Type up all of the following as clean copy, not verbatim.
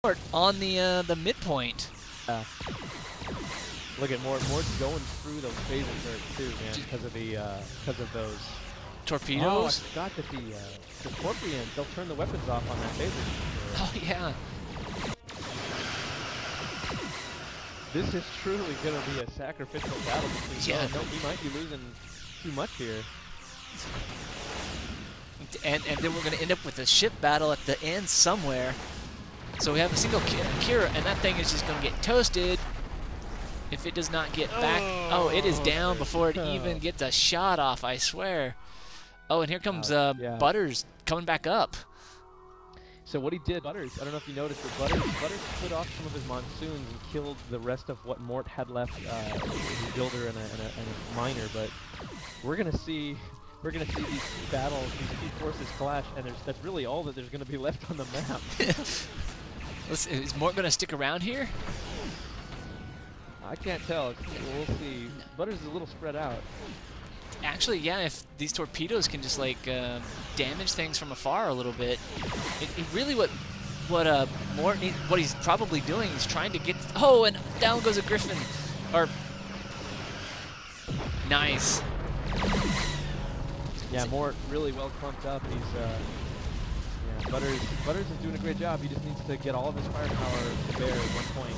Mort on the midpoint. Look at Mort. Mort's going through those phaser turrets too, man, because of those Torpedoes? Oh, I forgot that the Scorpions, they'll turn the weapons off on that phaser. Oh, yeah. This is truly going to be a sacrificial battle between both. No, we might be losing too much here. And then we're going to end up with a ship battle at the end somewhere. So we have a single Kira, and that thing is just going to get toasted if it does not get back. Oh, it is down before it even gets a shot off, I swear. Oh, and here comes Butters coming back up. So what he did, Butters, I don't know if you noticed, but Butters split off some of his monsoons and killed the rest of what Mort had left, his builder and a miner. But we're gonna see these battles, these two forces clash, and that's really all that there's gonna be left on the map. Is Mort gonna stick around here? I can't tell. We'll see. Butters is a little spread out. Actually, yeah, if these torpedoes can just like damage things from afar a little bit, it really what Mort what he's probably doing is trying to get. Oh, and down goes a Griffin. Or nice. Yeah, Mort really well clumped up. He's yeah, Butters is doing a great job. He just needs to get all of his firepower to bear at one point.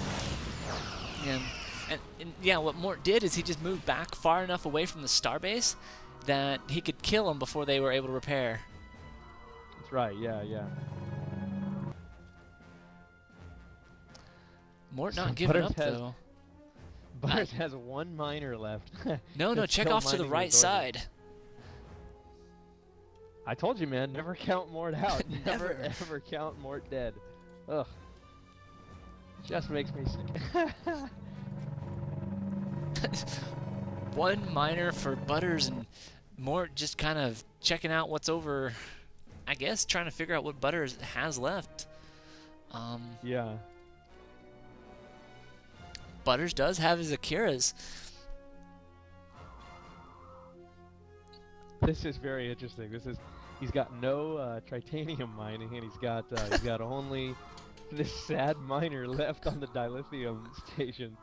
Yeah. And yeah, what Mort did is he just moved back far enough away from the starbase that he could kill them before they were able to repair. That's right, yeah. Mort not giving up, though. Butters has one miner left. No, check off to the right side. I told you, man, never count Mort out. Never ever count Mort dead. Ugh. Just makes me sick. One miner for Butters, and Mort just kind of checking out what's over, I guess, trying to figure out what Butters has left. Yeah. Butters does have his Akiras. This is very interesting. He's got no titanium mining, and he's got only this sad miner left on the dilithium station.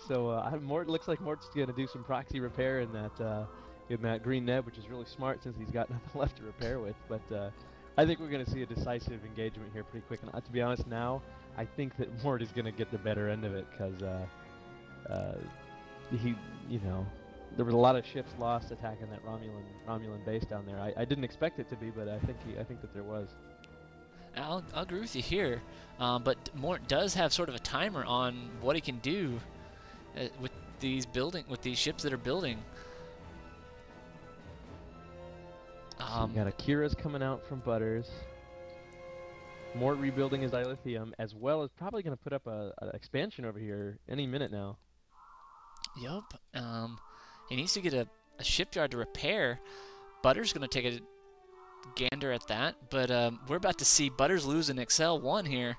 So Mort looks like Mort's gonna do some proxy repair in that green neb, which is really smart since he's got nothing left to repair with. But I think we're gonna see a decisive engagement here pretty quick. And to be honest, now I think that Mort is gonna get the better end of it because there was a lot of ships lost attacking that Romulan base down there. I didn't expect it to be, but I think that there was. I'll agree with you here, but Mort does have sort of a timer on what he can do with these ships that are building. So got Akira's coming out from Butters. Mort rebuilding his dilithium, as well as probably going to put up an expansion over here any minute now. Yup. He needs to get a shipyard to repair. Butters going to take a gander at that, but we're about to see Butters lose an Excel 1 here.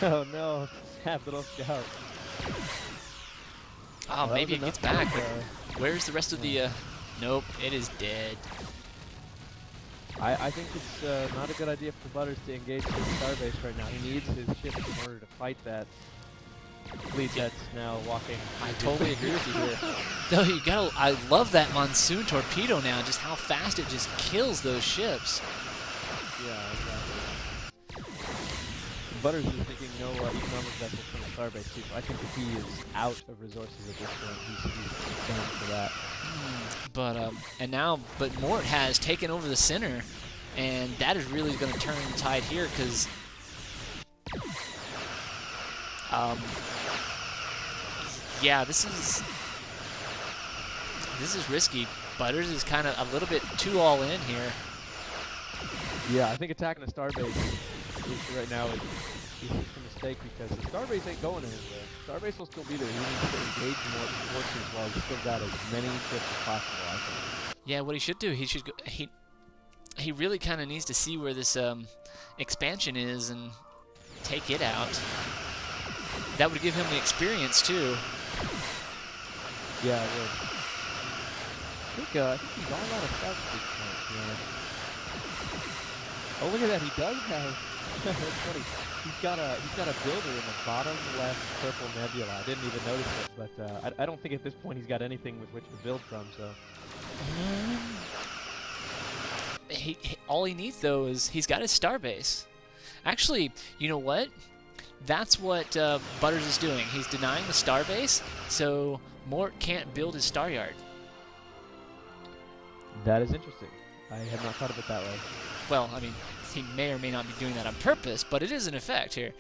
Oh no, half little scout. Oh, well, maybe it gets back, but where's the rest of the... Nope, it is dead. I think it's not a good idea for Butters to engage the starbase right now. He needs his ships in order to fight that fleet that's now walking. I totally agree with you here. No, you gotta. I love that monsoon torpedo now. Just how fast it just kills those ships. Yeah, exactly. Butters is thinking no economic vessels from the starbase too. I think that he is out of resources at this point. He's done for that. But Mort has taken over the center, and that is really going to turn the tide here because. Yeah, this is risky. Butters is kind of a little bit too all in here. Yeah, I think attacking the starbase right now is a mistake because the starbase ain't going anywhere. Starbase will still be there. He needs to engage more forces while he's still got as many ships as possible, I think. Yeah, what he should do, he should go, he really kind of needs to see where this expansion is and take it out. That would give him the experience too. Yeah, it would. I think he's all out of stuff at this point. Yeah. Oh, look at that. He does have It's funny. He's got a builder in the bottom left purple nebula. I didn't even notice it, but I don't think at this point he's got anything with which to build from. So all he needs though is he's got his star base. Actually, you know what? That's what Butters is doing. He's denying the star base, so Mort can't build his star yard. that is interesting. I had not thought of it that way. Well, I mean, he may or may not be doing that on purpose, but it is an effect here.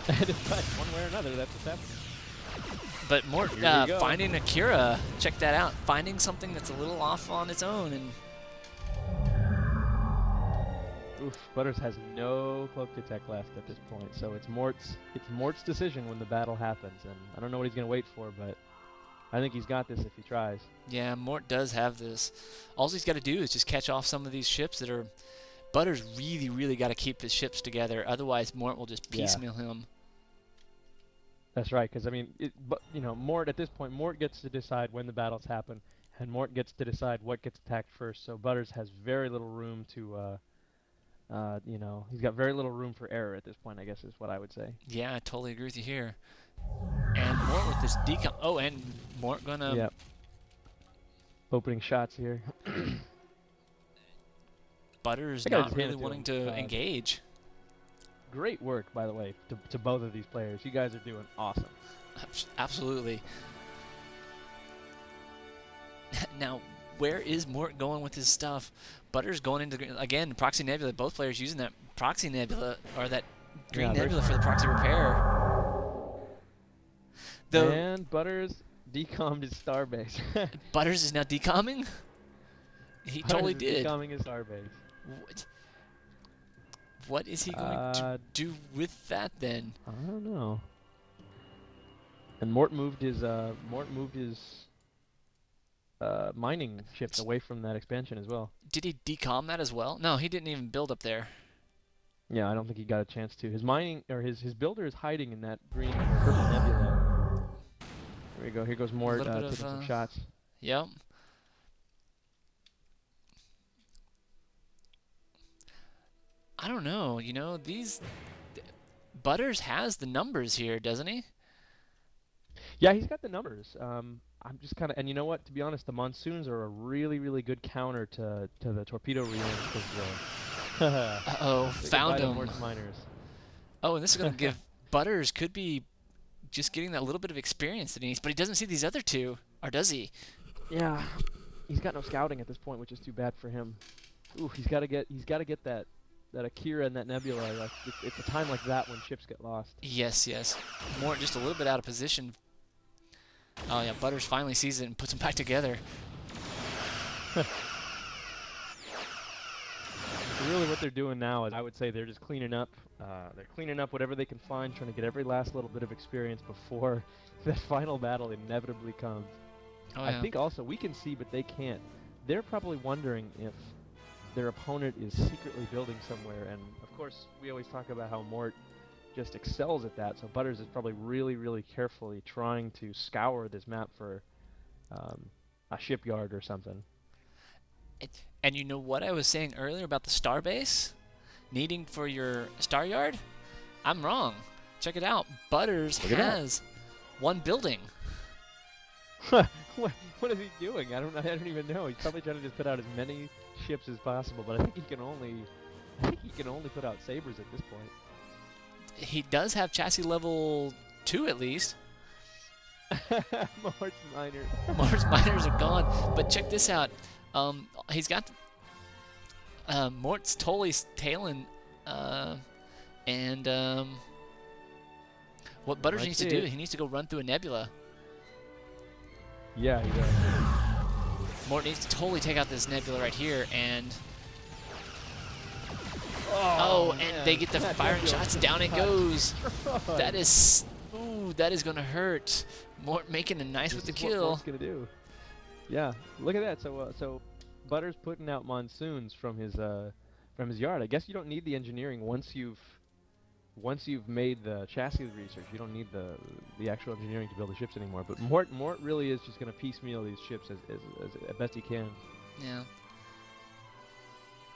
And in fact, one way or another, that's what's happening. But Mort finding Akira, check that out. Finding something that's a little off on its own, and oof, Butters has no cloak detect left at this point, so it's Mort's decision when the battle happens, and I don't know what he's gonna wait for, but I think he's got this if he tries. yeah, Mort does have this. All he's got to do is just catch off some of these ships that are. Butters really got to keep his ships together, otherwise Mort will just piecemeal him. That's right, because I mean, but you know, Mort at this point, Mort gets to decide when the battles happen, and Mort gets to decide what gets attacked first. So Butters has very little room to, you know, he's got very little room for error at this point, I guess is what I would say. Yeah, I totally agree with you here. And Mort with this decom. Oh, and Mort gonna. Yep. Opening shots here. Butters not really wanting to engage. Great work, by the way, to both of these players. You guys are doing awesome. Absolutely. Now, where is Mort going with his stuff? Butters going into, again, Proxy Nebula. Both players using that Proxy Nebula, or that Green Nebula for the proxy repair. And Butters decommed his starbase. Butters is now decomming? He totally did. Decomming his starbase. What is he going to do with that then? I don't know. And Mort moved his mining ships away from that expansion as well. Did he decom that as well? No, he didn't even build up there. Yeah, I don't think he got a chance to. His mining or his builder is hiding in that green or purple nebula. There we go. Here goes Mort taking some shots. Yep. I don't know. You know, Butters has the numbers here, doesn't he? Yeah, he's got the numbers. I'm just kind of, and you know what? To be honest, the monsoons are a really good counter to the torpedo re-ins. Uh-oh, found him. Miners. Oh, and this is going to give Butters could be just getting that little bit of experience that he needs, but he doesn't see these other two, or does he? Yeah, he's got no scouting at this point, which is too bad for him. Ooh, he's got to get that Akira and that Nebula. Like, it's a time like that when ships get lost. Yes. Mort just a little bit out of position. Oh yeah, Butters finally sees it and puts them back together. Really what they're doing now is, I would say, they're just cleaning up. They're cleaning up whatever they can find, trying to get every last little bit of experience before that final battle inevitably comes. Oh, yeah. I think also we can see, but they can't. They're probably wondering if their opponent is secretly building somewhere, and of course we always talk about how Mort just excels at that, so Butters is probably really carefully trying to scour this map for a shipyard or something. And you know what I was saying earlier about the starbase needing for your star yard? I'm wrong. Check it out. Butters has one building. What is he doing? I don't even know. He's probably trying to just put out as many ships as possible, but I think he can only put out sabers at this point. He does have chassis level 2 at least. Mort's miners. Mort's miners are gone. But check this out. He's got Mort's totally tailing, and what Butters needs to do, he needs to go run through a nebula. Yeah, he does. Mort needs to totally take out this nebula right here, and and they get the firing shots. Down it goes. That is, that is gonna hurt. Mort making a nice with the kill. What Mort's gonna do? Yeah, look at that. So Butters putting out monsoons from his yard. I guess you don't need the engineering once you've made the chassis research. You don't need the actual engineering to build the ships anymore. But Mort really is just gonna piecemeal these ships as best he can. Yeah.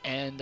And